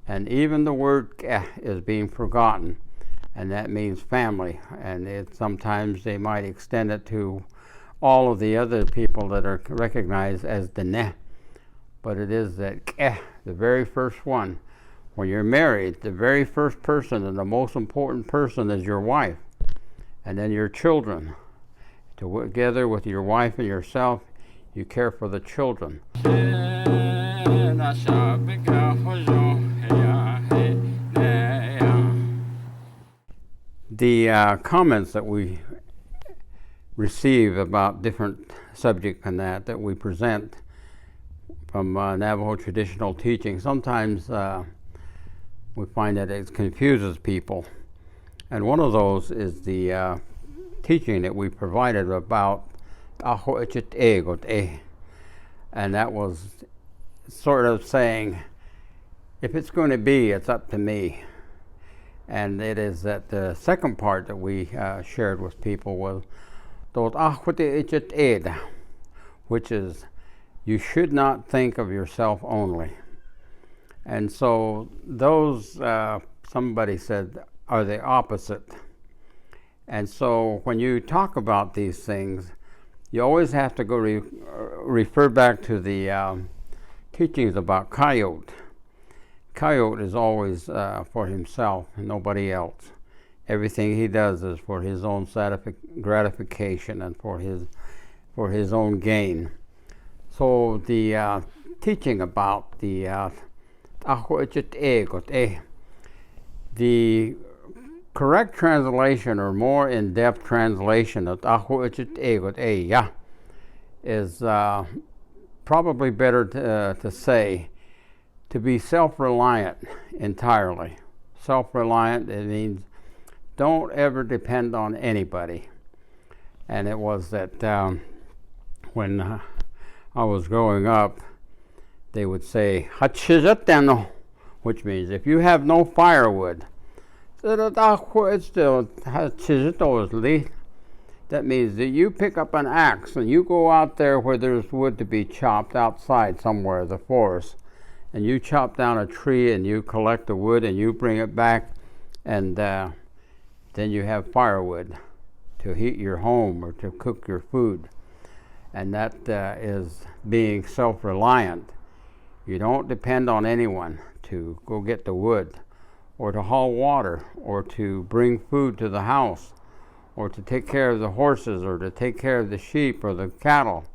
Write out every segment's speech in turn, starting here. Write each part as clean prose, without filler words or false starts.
And even the word ke is being forgotten, and that means family. And sometimes they might extend it to all of the other people that are recognized as Diné. But it is that ke, the very first one. When you're married, the very first person and the most important person is your wife, and then your children. Together with your wife and yourself, you care for the children. The comments that we receive about different subjects and that we present from Navajo traditional teaching, sometimes we find that it confuses people. And one of those is the teaching that we provided about and that was sort of saying, if it's going to be, it's up to me. And it is that the second part that we shared with people was, which is, you should not think of yourself only. And so those, somebody said, are the opposite. And so when you talk about these things, you always have to go refer back to the teachings about Coyote. Coyote is always for himself and nobody else. Everything he does is for his own gratification and for his own gain. So the teaching about the correct translation, or more in-depth translation of is probably better to say to be self-reliant entirely. Self-reliant, it means don't ever depend on anybody. And it was that when I was growing up, they would say, which means if you have no firewood, that means that you pick up an axe and you go out there where there's wood to be chopped outside somewhere, the forest, and you chop down a tree and you collect the wood and you bring it back, and then you have firewood to heat your home or to cook your food. And that is being self-reliant. You don't depend on anyone to go get the wood, or to haul water, or to bring food to the house, or to take care of the horses, or to take care of the sheep, or the cattle,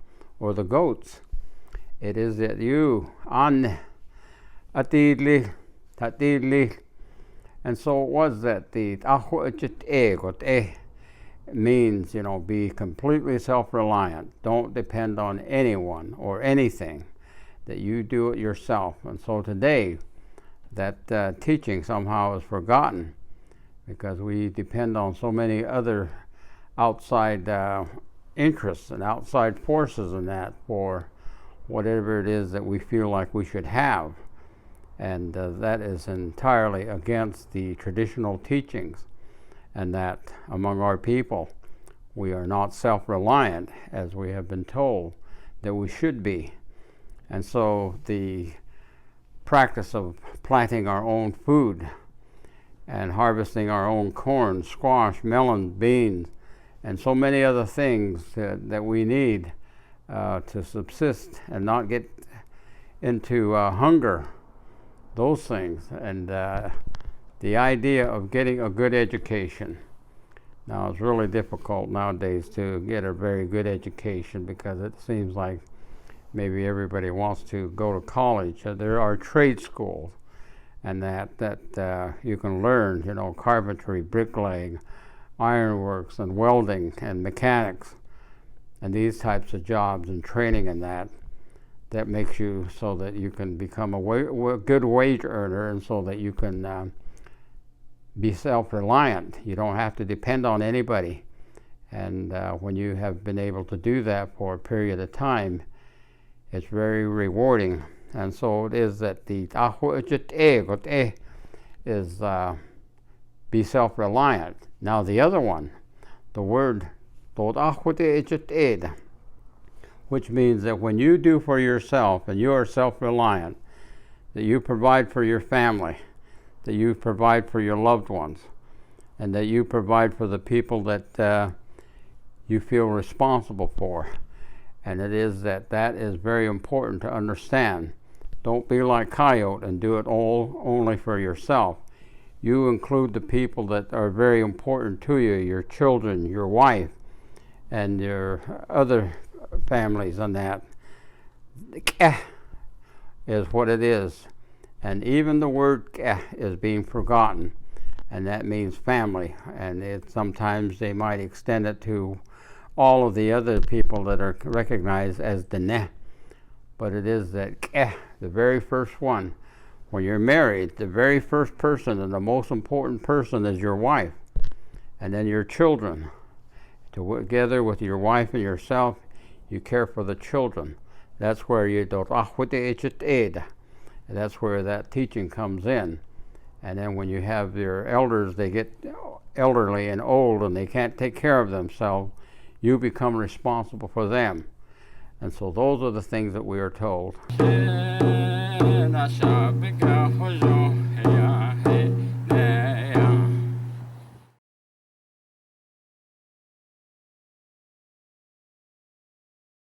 or the goats. It is that you, an atidli, tatidli, and so it was that the means, be completely self-reliant. Don't depend on anyone or anything, that you do it yourself. And so today, that teaching somehow is forgotten because we depend on so many other outside interests and outside forces in that for whatever it is that we feel like we should have. And that is entirely against the traditional teachings, and that among our people we are not self-reliant as we have been told that we should be. And so the practice of planting our own food and harvesting our own corn, squash, melon, beans, and so many other things that we need to subsist and not get into hunger, those things, and the idea of getting a good education. Now, it's really difficult nowadays to get a very good education because it seems like maybe everybody wants to go to college. There are trade schools and that you can learn, carpentry, bricklaying, ironworks, and welding, and mechanics, and these types of jobs and training in that makes you so that you can become a good wage earner, and so that you can be self-reliant. You don't have to depend on anybody. And when you have been able to do that for a period of time, it's very rewarding. And so it is that the is be self-reliant. Now the other one, the word which means that when you do for yourself and you are self-reliant, that you provide for your family, that you provide for your loved ones, and that you provide for the people that you feel responsible for. And it is that is very important to understand. Don't be like Coyote and do it all only for yourself. You include the people that are very important to you, your children, your wife, and your other families and that. Is what it is. And even the word is being forgotten, and that means family. And sometimes they might extend it to all of the other people that are recognized as Diné. But it is that the very first one. When you're married, the very first person and the most important person is your wife, and then your children. Together with your wife and yourself, you care for the children. That's where you don't. That's where that teaching comes in. And then when you have your elders, they get elderly and old and they can't take care of themselves, you become responsible for them. And so those are the things that we are told.